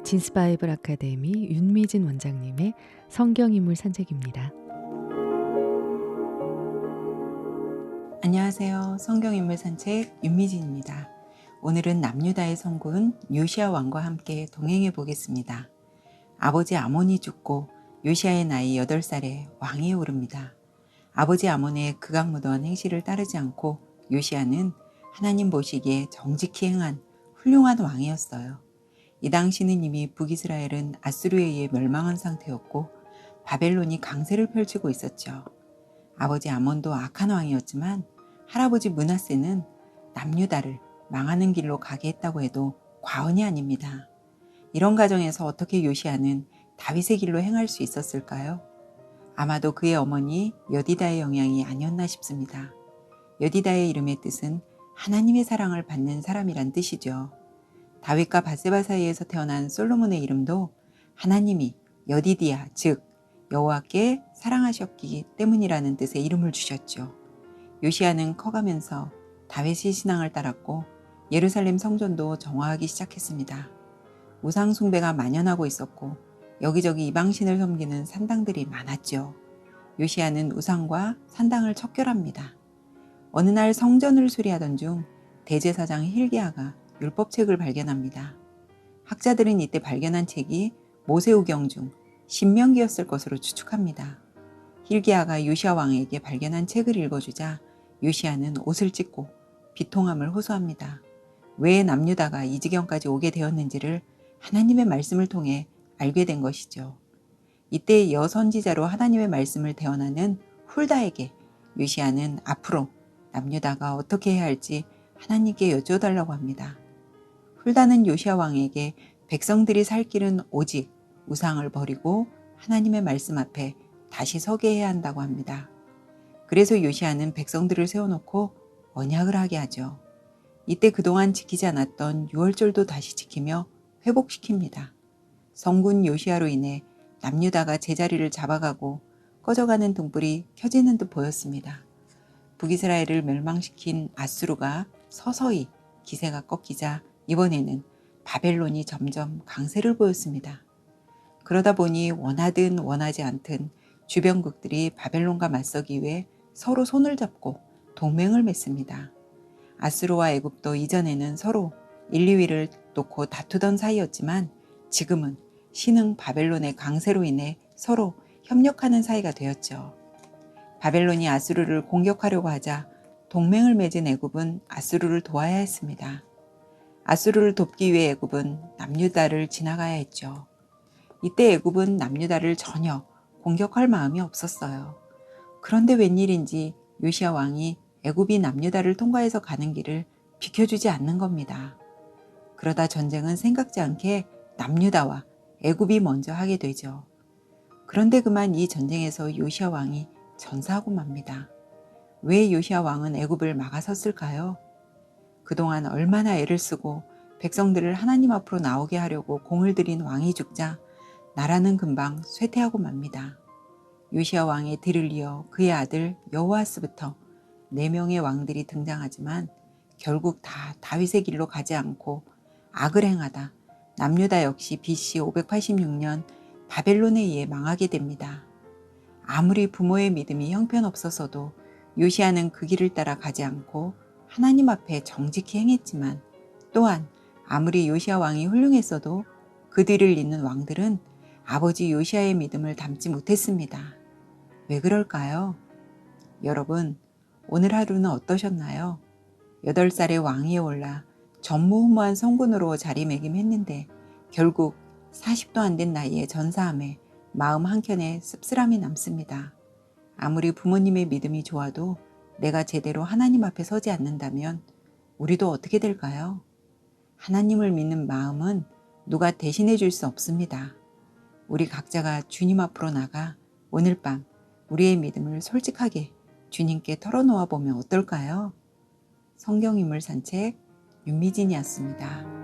진스바이블 아카데미 윤미진 원장님의 성경인물 산책입니다. 안녕하세요. 성경인물 산책 윤미진입니다. 오늘은 남유다의 성군 요시야 왕과 함께 동행해 보겠습니다. 아버지 아몬이 죽고 요시야의 나이 8살에 왕위에 오릅니다. 아버지 아몬의 극악무도한 행실을 따르지 않고 요시야는 하나님 보시기에 정직히 행한 훌륭한 왕이었어요. 이 당시는 이미 북이스라엘은 아수르에 의해 멸망한 상태였고 바벨론이 강세를 펼치고 있었죠. 아버지 아몬도 악한 왕이었지만 할아버지 므낫세는 남유다를 망하는 길로 가게 했다고 해도 과언이 아닙니다. 이런 가정에서 어떻게 요시야는 다윗의 길로 행할 수 있었을까요? 아마도 그의 어머니 여디다의 영향이 아니었나 싶습니다. 여디다의 이름의 뜻은 하나님의 사랑을 받는 사람이란 뜻이죠. 다윗과 밧세바 사이에서 태어난 솔로몬의 이름도 하나님이 여디디아 즉 여호와께 사랑하셨기 때문이라는 뜻의 이름을 주셨죠. 요시야는 커가면서 다윗의 신앙을 따랐고 예루살렘 성전도 정화하기 시작했습니다. 우상 숭배가 만연하고 있었고 여기저기 이방신을 섬기는 산당들이 많았죠. 요시야는 우상과 산당을 척결합니다. 어느 날 성전을 수리하던 중 대제사장 hil기야가 율법책을 발견합니다. 학자들은 이때 발견한 책이 모세우경 중 신명기였을 것으로 추측합니다. hil기야가 요시야 왕에게 발견한 책을 읽어주자 요시야는 옷을 찢고 비통함을 호소합니다. 왜 남유다가 이 지경까지 오게 되었는지를 하나님의 말씀을 통해 알게 된 것이죠. 이때 여선지자로 하나님의 말씀을 대언하는 훌다에게 요시야는 앞으로 남유다가 어떻게 해야 할지 하나님께 여쭤달라고 합니다. 훌다는 요시야 왕에게 백성들이 살 길은 오직 우상을 버리고 하나님의 말씀 앞에 다시 서게 해야 한다고 합니다. 그래서 요시야는 백성들을 세워놓고 언약을 하게 하죠. 이때 그동안 지키지 않았던 유월절도 다시 지키며 회복시킵니다. 성군 요시야로 인해 남유다가 제자리를 잡아가고 꺼져가는 등불이 켜지는 듯 보였습니다. 북이스라엘을 멸망시킨 아수르가 서서히 기세가 꺾이자 이번에는 바벨론이 점점 강세를 보였습니다. 그러다 보니 원하든 원하지 않든 주변국들이 바벨론과 맞서기 위해 서로 손을 잡고 동맹을 맺습니다. 아수르와 애굽도 이전에는 서로 1, 2위를 놓고 다투던 사이였지만 지금은 신흥 바벨론의 강세로 인해 서로 협력하는 사이가 되었죠. 바벨론이 아수르를 공격하려고 하자 동맹을 맺은 애굽은 아수르를 도와야 했습니다. 아수르를 돕기 위해 애굽은 남유다를 지나가야 했죠. 이때 애굽은 남유다를 전혀 공격할 마음이 없었어요. 그런데 웬일인지 요시야 왕이 애굽이 남유다를 통과해서 가는 길을 비켜주지 않는 겁니다. 그러다 전쟁은 생각지 않게 남유다와 애굽이 먼저 하게 되죠. 그런데 그만 이 전쟁에서 요시야 왕이 전사하고 맙니다. 왜 요시야 왕은 애굽을 막아섰을까요? 그동안 얼마나 애를 쓰고 백성들을 하나님 앞으로 나오게 하려고 공을 들인 왕이 죽자 나라는 금방 쇠퇴하고 맙니다. 요시야 왕의 뒤를 이어 그의 아들 여호아스부터 4명의 왕들이 등장하지만 결국 다 다윗의 길로 가지 않고 악을 행하다 남유다 역시 BC 586년 바벨론에 의해 망하게 됩니다. 아무리 부모의 믿음이 형편없었어도 요시야는 그 길을 따라 가지 않고 하나님 앞에 정직히 행했지만 또한 아무리 요시야 왕이 훌륭했어도 그 뒤를 잇는 왕들은 아버지 요시야의 믿음을 담지 못했습니다. 왜 그럴까요? 여러분, 오늘 하루는 어떠셨나요? 8살에 왕위에 올라 전무후무한 성군으로 자리매김했는데 결국 40도 안 된 나이에 전사함에 마음 한켠에 씁쓸함이 남습니다. 아무리 부모님의 믿음이 좋아도 내가 제대로 하나님 앞에 서지 않는다면 우리도 어떻게 될까요? 하나님을 믿는 마음은 누가 대신해 줄 수 없습니다. 우리 각자가 주님 앞으로 나가 오늘 밤 우리의 믿음을 솔직하게 주님께 털어놓아 보면 어떨까요? 성경인물 산책 윤미진이었습니다.